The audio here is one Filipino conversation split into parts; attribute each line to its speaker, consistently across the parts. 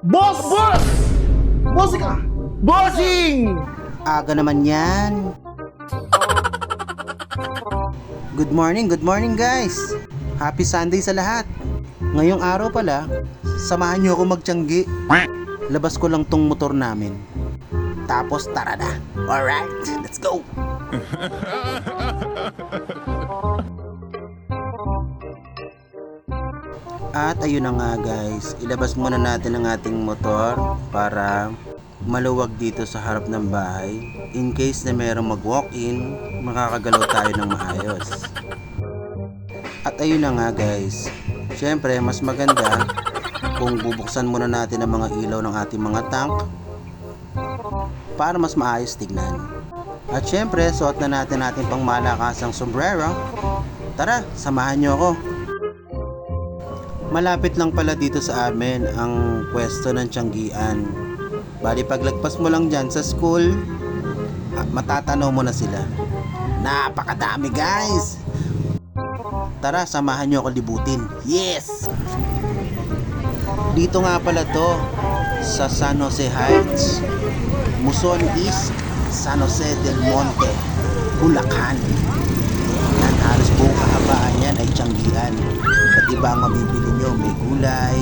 Speaker 1: Boss! Boss! Bossing ka! Bossing!
Speaker 2: Aga naman yan. Good morning guys. Happy Sunday sa lahat. Ngayong araw pala, samahan nyo ako magtiyanggi. Labas ko lang tong motor namin. Tapos tara na. Alright, let's go. At ayun na nga guys, ilabas muna natin ang ating motor para maluwag dito sa harap ng bahay. In case na mayroong mag-walk-in, makakagalaw tayo ng maayos. At ayun na nga guys, syempre mas maganda kung bubuksan muna natin ang mga ilaw ng ating mga tank para mas maayos tignan. At syempre, suot na natin ating pang malakasang sombrero. Tara, samahan nyo ako. Malapit lang pala dito sa amin ang pwesto ng tiyanggian. Bali paglagpas mo lang dyan sa school, matatanaw mo na sila. Napakadami guys! Tara, samahan nyo ako libutin. Yes! Dito nga pala to sa San Jose Heights, Muson East, San Jose del Monte, Bulacan. Yan, halos buong kahabaan yan ay tiyanggian. At iba ang mabibili nyo, may gulay,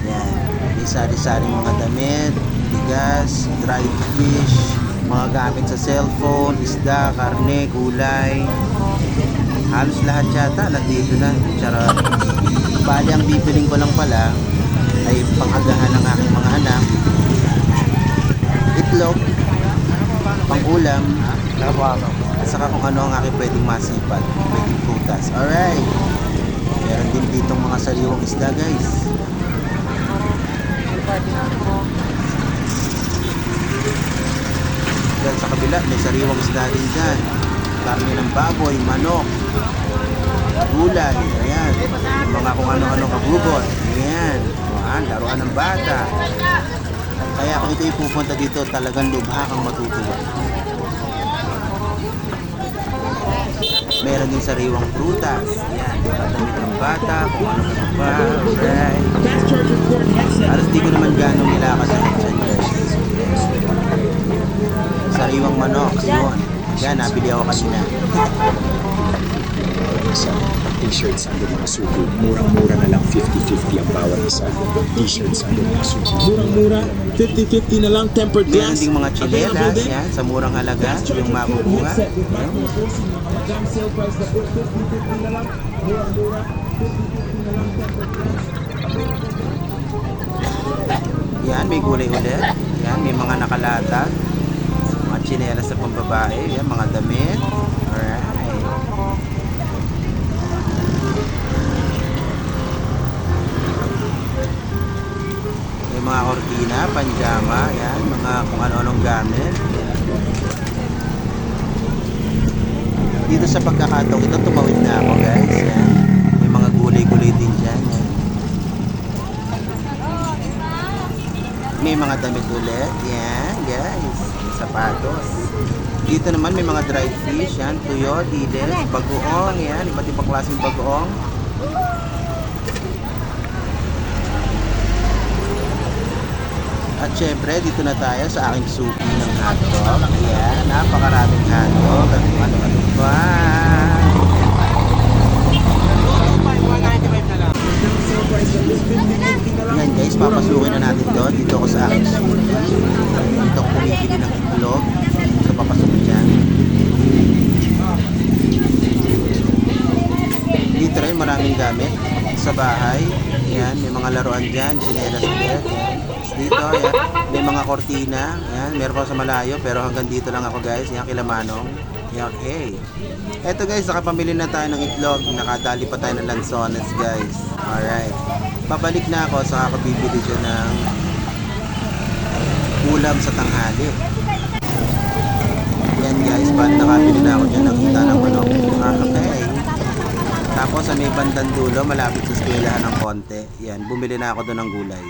Speaker 2: yan, may sari-saring mga damit, bigas, dried fish, mga gamit sa cellphone, isda, karne, gulay. Halos lahat yata nandito na. Charot. Bali ang bibiling ko lang pala ay pang-agahan ng aking mga anak, itlog, pang-ulam, at saka kung ano ang aking pwedeng masipat, pwedeng prutas. Alright, meron din ditong mga sariwang isda guys. Yan sa kabila may sariwang isda din dyan. Karne ng baboy, manok, gulay, ayan, mga kung ano-ano kagugot, ayan, laruan ng bata. Kaya kung ito'y pupunta dito, talagang lubha kang matutuwa. Meron din sariwang prutas, ayan, damit ng bata, kung ano pa, right. Alas di ko naman gano'ng nilakasan dyan guys. Sariwang manok, yun. Yan, nabili ako kanina.
Speaker 3: Sa t-shirts under mga sugo, murang-mura na lang 50-50 ang bawat isa. T-shirts under mga sugo, murang-mura 50-50 na lang, tempered
Speaker 2: Meron
Speaker 3: glass.
Speaker 2: ding mga chinelas, yan, sa murang halaga, yung makukuha. Yan, may gulay ulit. Yan, may mga nakalata. Mga chinelas sa pambabae, yan, mga damit. Alright. May mga kortina, panjama, yan, mga kung ano-anong gamit. Dito sa pagkakataong ito, tumawid na ako guys. Yan. May mga gulay-gulay din dyan. Yan. May mga damit ulit. Yan guys. May sapatos. Dito naman may mga dried fish. Yan. Tuyo, diles, bagoong. Yan. Iba't ibang klaseng bagoong. At syempre, dito na tayo sa aking suki ng hotdog. Ayan, napakaraming hotdog. At ano-ano pa. Ayan guys, papasukin na natin to. Dito ako sa aking suki. Dito ako pumipili ng itlog. So, papasok dyan. Dito rin, maraming gamit sa bahay. Ayan, may mga laruan dyan. Chinelas ulit. Dito, ayan, may mga kortina. Ayan, meron pa sa malayo pero hanggang dito lang ako guys. Ayan, kila Manong. Ayan, okay. Eto guys, nakapamili na tayo ng itlog. Nakadali pa tayo ng lansones guys. Alright. Pabalik na ako sa kakabibili dyan ng ulam sa tanghali. Ayan guys, nakabili na ako dyan ng hita ng manok. Okay. Tapos sa may bandang dulo, malapit sa eskwelahan ng konti. Ayan, bumili na ako doon ng gulay.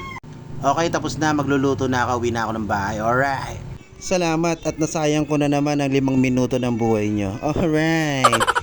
Speaker 2: Okay, tapos na, magluluto na ako, uwi na ako ng bahay. Alright. Salamat at nasayang ko na naman ang 5 minuto ng buhay nyo. Alright.